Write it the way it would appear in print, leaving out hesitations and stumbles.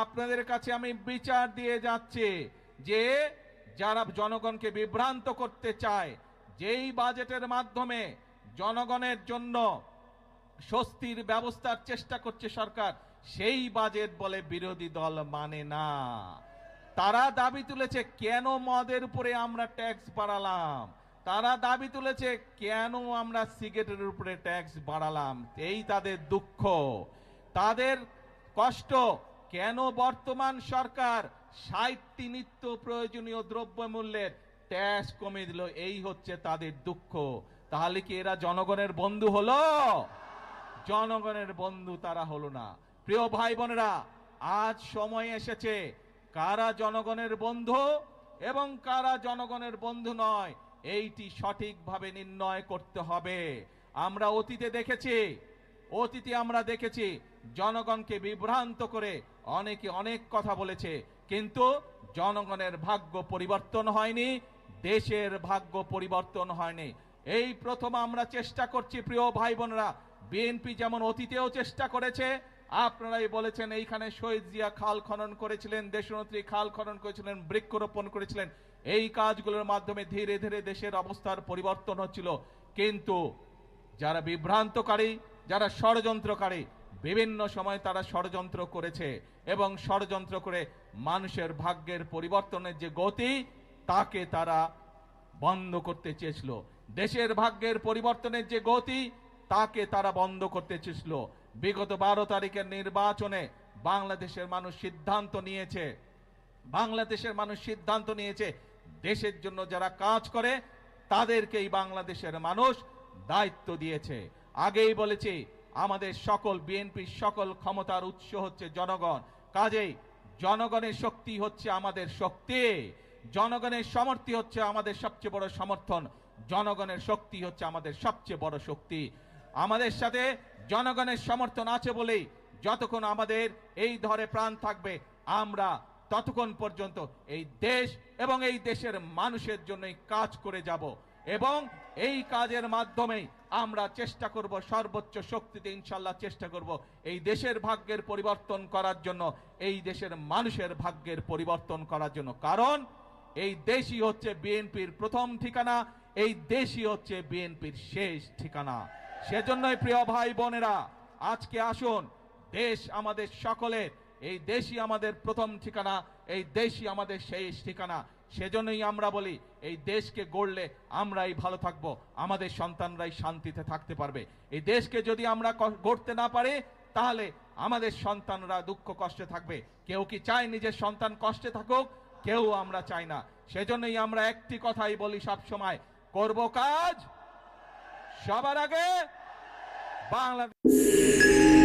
আপনাদের কাছে আমি বিচার দিয়ে যাচ্ছি যে যারা জনগণকে বিভ্রান্ত করতে চায়, যেই বাজেটের মাধ্যমে জনগণের জন্য স্বস্তির ব্যবস্থার চেষ্টা করছে সরকার, সেই বাজেট বলে বিরোধী দল মানে না। তারা দাবি তুলেছে কেন মদের উপরে আমরা ট্যাক্স বাড়ালাম, তারা দাবি তুলেছে কেন আমরা সিগারেটের উপরে ট্যাক্স বাড়ালাম। এই তাদের দুঃখ, তাদের কষ্ট। কেন বর্তমান সরকার 60টি নিত্য প্রয়োজনীয় দ্রব্যমূল্যের ট্যাক্স কমে দিল, এই হচ্ছে তাদের দুঃখ। তাহলে কি এরা জনগণের বন্ধু হলো? জনগণের বন্ধু তারা হলো না। প্রিয় ভাই বোনেরা, আজ সময় এসেছে কারা জনগণের বন্ধু এবং কারা জনগণের বন্ধু নয়, এইটি সঠিকভাবে নির্ণয় করতে হবে। আমরা অতীতে আমরা দেখেছি জনগণকে বিভ্রান্ত করে অনেকে অনেক কথা বলেছে, কিন্তু জনগণের ভাগ্য পরিবর্তন হয়নি, দেশের ভাগ্য পরিবর্তন হয়নি। এই প্রথম আমরা চেষ্টা করছি। প্রিয় ভাই বোনেরা, বিএনপি যেমন অতীতেও চেষ্টা করেছে, আপনারাই বলেছেন এইখানে শহীদ জিয়া খাল খনন করেছিলেন, দেশনেত্রী খাল খনন করেছিলেন, বৃক্ষরোপণ করেছিলেন। এই কাজগুলোর মাধ্যমে ধীরে ধীরে দেশের অবস্থার পরিবর্তন হচ্ছিল। কিন্তু যারা বিভ্রান্তকারী, যারা ষড়যন্ত্রকারী, বিভিন্ন সময় তারা ষড়যন্ত্র করেছে এবং ষড়যন্ত্র করে মানুষের ভাগ্যের পরিবর্তনের যে গতি, তাকে তারা বন্ধ করতে চেয়েছিল। দেশের ভাগ্যের পরিবর্তনের যে গতি, তাকে তারা বন্ধ করতে চেয়েছিল। বিগত 12 তারিখের নির্বাচনে বাংলাদেশের মানুষ সিদ্ধান্ত নিয়েছে দেশের জন্য যারা কাজ করে তাদেরকেই বাংলাদেশের মানুষ দায়িত্ব দিয়েছে। আগেই বলেছি, আমাদের সকল বিএনপির সকল ক্ষমতার উৎস হচ্ছে জনগণ। কাজেই জনগণের শক্তি হচ্ছে আমাদের শক্তি, জনগণের সমর্থন হচ্ছে আমাদের সবচেয়ে বড় সমর্থন, জনগণের শক্তি হচ্ছে আমাদের সবচেয়ে বড় শক্তি। আমাদের সাথে জনগণের সমর্থন আছে বলেই যতক্ষণ আমাদের এই ধরে প্রাণ থাকবে, আমরা ততক্ষণ পর্যন্ত এই দেশ এবং এই দেশের মানুষের জন্যই কাজ করে যাব এবং এই কাজের মাধ্যমেই আমরা চেষ্টা করব, সর্বোচ্চ শক্তিতে ইনশাল্লাহ চেষ্টা করব এই দেশের ভাগ্যের পরিবর্তন করার জন্য, এই দেশের মানুষের ভাগ্যের পরিবর্তন করার জন্য। কারণ এই দেশই হচ্ছে বিএনপির প্রথম ঠিকানা, এই দেশই হচ্ছে বিএনপির শেষ ঠিকানা। সেজন্যই প্রিয় ভাই বোনেরা, আজকে আসুন, দেশ আমাদের সকলের, এই দেশই আমাদের প্রথম ঠিকানা, এই দেশই আমাদের শেষ ঠিকানা। সেজন্যই আমরা বলি, এই দেশকে গড়লে আমরাই ভালো থাকব, আমাদের সন্তানরাই শান্তিতে থাকতে পারবে। এই দেশকে যদি আমরা গড়তে না পারি, তাহলে আমাদের সন্তানরা দুঃখ কষ্টে থাকবে। কেউ কি চায় নিজের সন্তান কষ্টে থাকুক? কেউ আমরা চাই না। সেজন্যই আমরা একটি কথাই বলি সব সময়, করব কাজ সবার আগে বাংলাদেশ।